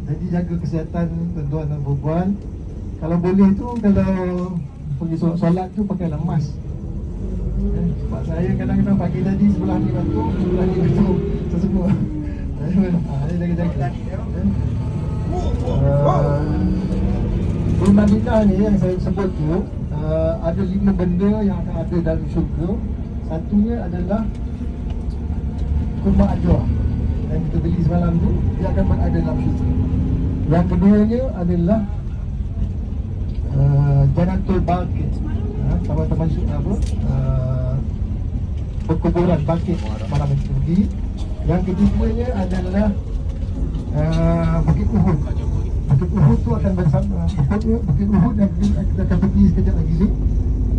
Jadi jaga kesihatan tuan-tuan dan puan-puan. Kalau boleh tu, kalau pergi solat tu pakailah mask. Sebab saya kadang-kadang pagi tadi sebelah ni batuk, sebelah ni batuk, semua. Saya jaga-jaga. Rumah Madinah ni yang saya sebut tu, ada 5 benda yang akan ada dalam syurga. Satunya adalah kurma ajwa yang kita beli semalam tu, dia akan berada dalam syurga. Yang keduanya adalah Janatul Baqi, teman-teman apa, perkuburan bangkit malam itu pergi. Yang ketiganya adalah Bukit Uhud. Bukit Uhud tu akan bersama Bukit Uhud yang kita akan pergi sekejap lagi ni.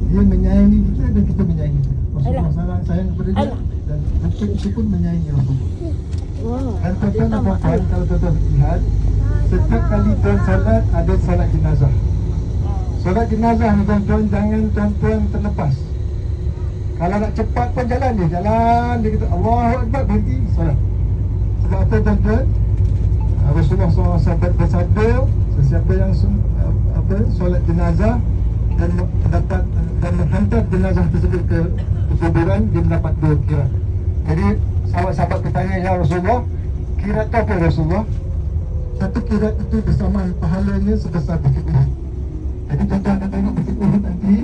Dia menyayangi kita dan kita menyayangi dia. Rasulullah sayang kepada dia dan bukit itu pun menyayangi Rasulullah. Dan tuan-tuan dan puan-puan, kalau tuan-tuan lihat, setiap kali tuan salat ada salat jenazah. Salat jenazah ni tuan-tuan, jangan tuan-tuan terlepas. Kalau nak cepat pun jalan dia kata Allahu Akbar, berhenti salat. Sebab apa tuan-tuan? Rasulullah SAW bersabda, sesiapa yang solat jenazah dan mendapat dan menghantar jenazah tersebut ke kuburan, dia mendapat 2 kirat. Jadi sahabat-sahabat bertanya, ya Rasulullah, kirat tu apa Rasulullah? 1 kirat itu bersamaan pahalanya sebesar Bukit Uhud. Jadi tuan-tuan akan tengok Bukit Uhud nanti,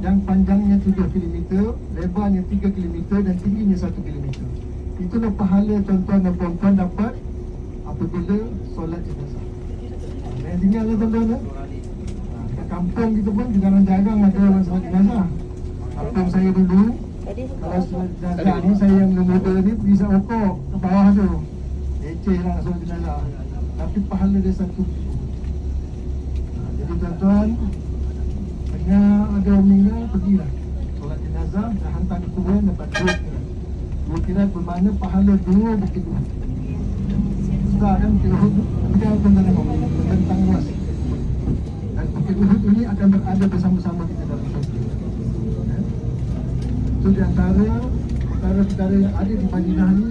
yang panjangnya 7 km, lebarnya 3 km dan tingginya 1 km. Itulah pahala tuan-tuan dan puan-puan dapat apabila solat jenazah. Yang tinggal lah tuan-tuan. Dekat kampung kita pun jarang-jarang ada orang solat jenazah. Kampung saya dulu, kalau solat jenazah ni, saya yang muda ni pergi Sarokok ke bawah tu, leceh lah solat jenazah. Tapi pahala dia 1. Jadi tuan-tuan, dengar ada orang meninggal, pergilah solat jenazah dan hantar ke kuburan, dapat 2 kirat. 2 kirat bermakna pahala 2 bukit Uhud. Sudah kan Bukit Uhud tu, tapi kalau tuan-tuan tengok tentang luas, dan Bukit Uhud ini akan berada bersama-sama kita dalam syurga. Itu di antara perkara-perkara yang ada di Madinah ni